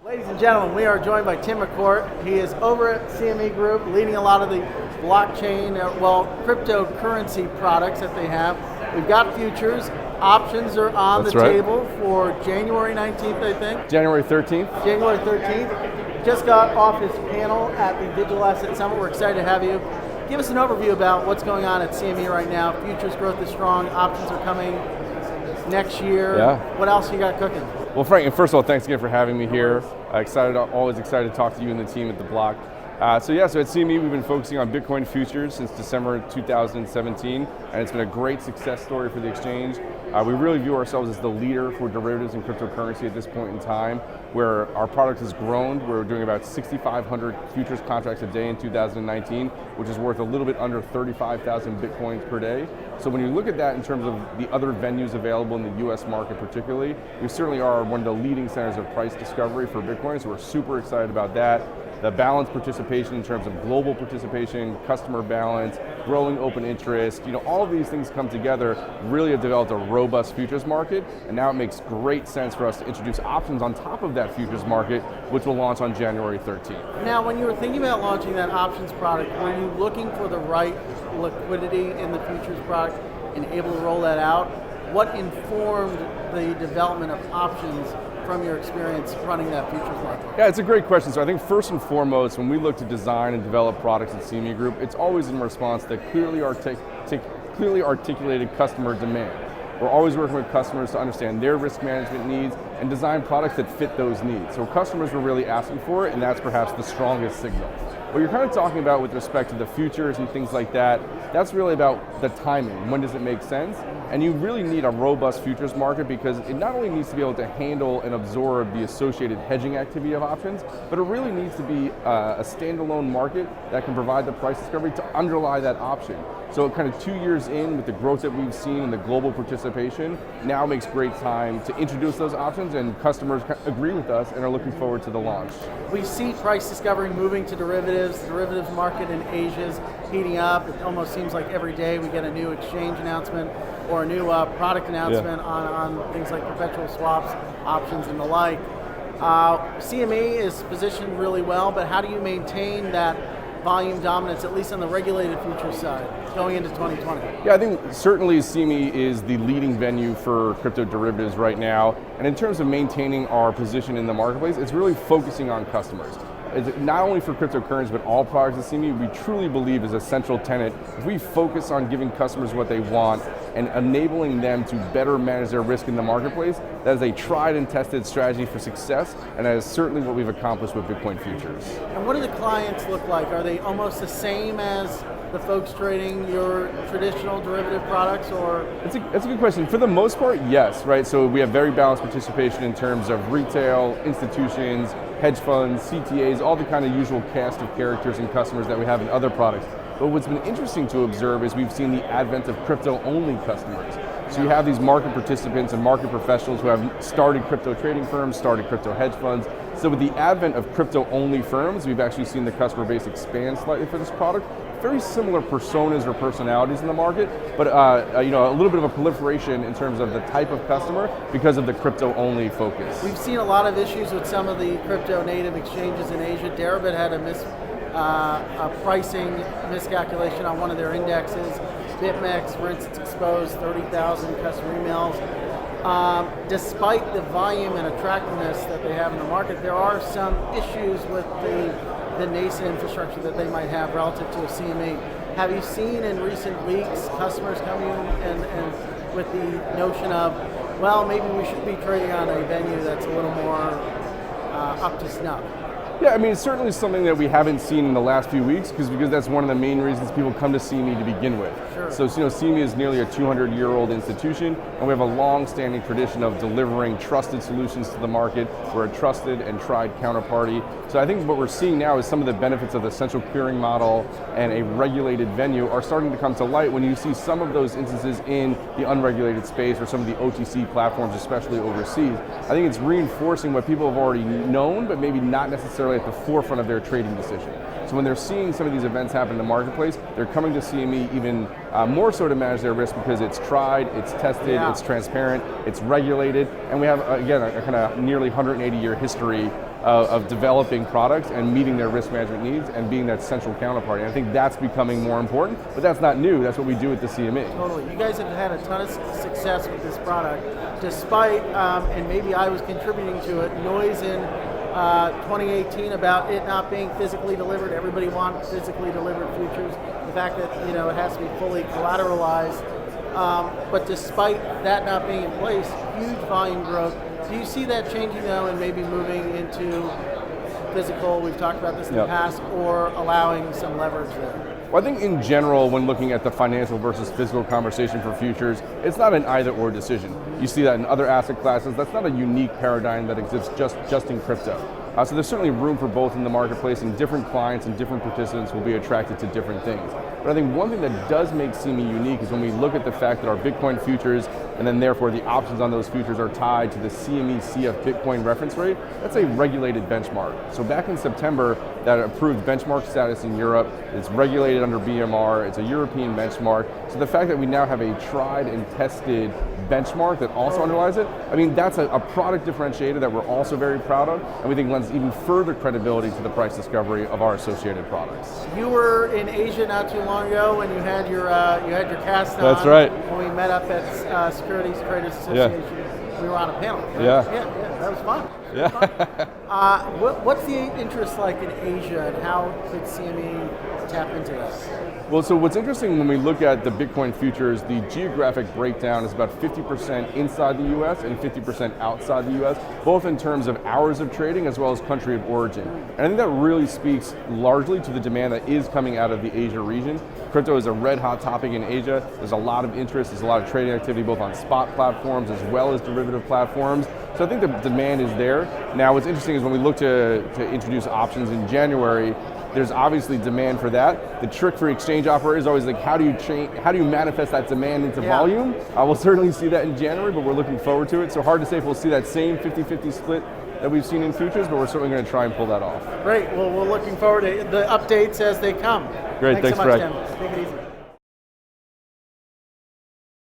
Ladies and gentlemen, we are joined by Tim McCourt. He is over at CME Group, leading a lot of the blockchain, cryptocurrency products that they have. We've got futures. Options are on the table for January 19th, I think. January 13th. January 13th. Just got off his panel at the Digital Asset Summit. We're excited to have you. Give us an overview about what's going on at CME right now. Futures growth is strong. Options are coming next year. Yeah. What else you got cooking? Well, Frank, first of all, thanks again for having me here. Always excited to talk to you and the team at the Block. So at CME, we've been focusing on Bitcoin futures since December 2017, and it's been a great success story for the exchange. We really view ourselves as the leader for derivatives and cryptocurrency at this point in time, where our product has grown. We're doing about 6,500 futures contracts a day in 2019, which is worth a little bit under 35,000 Bitcoins per day. So when you look at that in terms of the other venues available in the US market particularly, we certainly are one of the leading centers of price discovery for Bitcoin, so we're super excited about that. The balanced participation in terms of global participation, customer balance, growing open interest, all of these things come together, really have developed a robust futures market, and now it makes great sense for us to introduce options on top of that futures market, which will launch on January 13th. Now, when you were thinking about launching that options product, were you looking for the right liquidity in the futures product and able to roll that out? What informed the development of options from your experience running that futures market? Yeah, it's a great question. So I think first and foremost, when we look to design and develop products at CME Group, it's always in response to clearly articulated customer demand. We're always working with customers to understand their risk management needs and design products that fit those needs. So customers were really asking for it, and that's perhaps the strongest signal. What you're kind of talking about with respect to the futures and things like that, that's really about the timing. When does it make sense? And you really need a robust futures market because it not only needs to be able to handle and absorb the associated hedging activity of options, but it really needs to be a standalone market that can provide the price discovery to underlie that option. So kind of 2 years in with the growth that we've seen in the global participation, now makes great time to introduce those options, and customers agree with us and are looking forward to the launch. We see price discovery moving to derivatives. The derivatives market in Asia is heating up. It almost seems like every day we get a new exchange announcement or a new product announcement on things like perpetual swaps, options, and the like. CME is positioned really well, but how do you maintain that volume dominance, at least on the regulated futures side, going into 2020? Yeah, I think certainly CME is the leading venue for crypto derivatives right now. And in terms of maintaining our position in the marketplace, it's really focusing on customers. It's not only for cryptocurrency, but all products at CME, we truly believe is a central tenet. If we focus on giving customers what they want and enabling them to better manage their risk in the marketplace, that is a tried and tested strategy for success, and that is certainly what we've accomplished with Bitcoin futures. And what do the clients look like? Are they almost the same as the folks trading your traditional derivative products, or? It's a good question. For the most part, yes, right? So we have very balanced participation in terms of retail, institutions, hedge funds, CTAs, all the kind of usual cast of characters and customers that we have in other products. But what's been interesting to observe is we've seen the advent of crypto-only customers. So you have these market participants and market professionals who have started crypto trading firms, started crypto hedge funds. So with the advent of crypto-only firms, we've actually seen the customer base expand slightly for this product. Very similar personas or personalities in the market, but a little bit of a proliferation in terms of the type of customer because of the crypto-only focus. We've seen a lot of issues with some of the crypto-native exchanges in Asia. Deribit had a pricing miscalculation on one of their indexes. BitMEX, for instance, exposed 30,000 customer emails. Despite the volume and attractiveness that they have in the market, there are some issues with the nascent infrastructure that they might have relative to a CME. Have you seen in recent weeks customers coming in and with the notion of, well, maybe we should be trading on a venue that's a little more up to snuff? Yeah, I mean, it's certainly something that we haven't seen in the last few weeks because that's one of the main reasons people come to CME to begin with. Sure. So, CME is nearly a 200-year-old institution, and we have a long-standing tradition of delivering trusted solutions to the market. We're a trusted and tried counterparty. So I think what we're seeing now is some of the benefits of the central clearing model and a regulated venue are starting to come to light when you see some of those instances in the unregulated space or some of the OTC platforms, especially overseas. I think it's reinforcing what people have already known, but maybe not necessarily at the forefront of their trading decision. So when they're seeing some of these events happen in the marketplace, they're coming to CME even more so to manage their risk because it's tried, it's tested, it's transparent, it's regulated, and we have, again, a kind of nearly 180-year history of developing products and meeting their risk management needs and being that central counterparty. And I think that's becoming more important, but that's not new. That's what we do at the CME. Totally. You guys have had a ton of success with this product, despite, and maybe I was contributing to it, noise in 2018 about it not being physically delivered. Everybody wants physically delivered futures. The fact that it has to be fully collateralized. But despite that not being in place, huge volume growth. Do you see that changing though and maybe moving into physical, we've talked about this in the past, or allowing some leverage there? Well, I think in general, when looking at the financial versus physical conversation for futures, it's not an either-or decision. You see that in other asset classes. That's not a unique paradigm that exists just in crypto. So there's certainly room for both in the marketplace, and different clients and different participants will be attracted to different things. But I think one thing that does make CME unique is when we look at the fact that our Bitcoin futures, and then therefore the options on those futures are tied to the CME CF Bitcoin reference rate. That's a regulated benchmark. So back in September, that approved benchmark status in Europe, it's regulated under BMR, it's a European benchmark. So the fact that we now have a tried and tested benchmark that also underlies it, I mean, that's a product differentiator that we're also very proud of, and we think lends even further credibility to the price discovery of our associated products. You were in Asia not too long ago when you had your cast on. That's right. When we met up at Securities Traders Association, we were on a panel. Right? Yeah, that was fun. What's the interest like in Asia, and how could CME tap into that? Well, so what's interesting when we look at the Bitcoin futures, the geographic breakdown is about 50% inside the US and 50% outside the US, both in terms of hours of trading as well as country of origin. And I think that really speaks largely to the demand that is coming out of the Asia region. Crypto is a red hot topic in Asia. There's a lot of interest, there's a lot of trading activity both on spot platforms as well as derivative platforms. So I think the demand is there. Now what's interesting is when we look to introduce options in January, there's obviously demand for that. The trick for exchange operators is always like, how do you manifest that demand into volume? We'll certainly see that in January, but we're looking forward to it. So hard to say if we'll see that same 50-50 split that we've seen in futures, but we're certainly going to try and pull that off. Great. Well, we're looking forward to the updates as they come. Great. Thanks so much, Greg. Tim. Take it easy.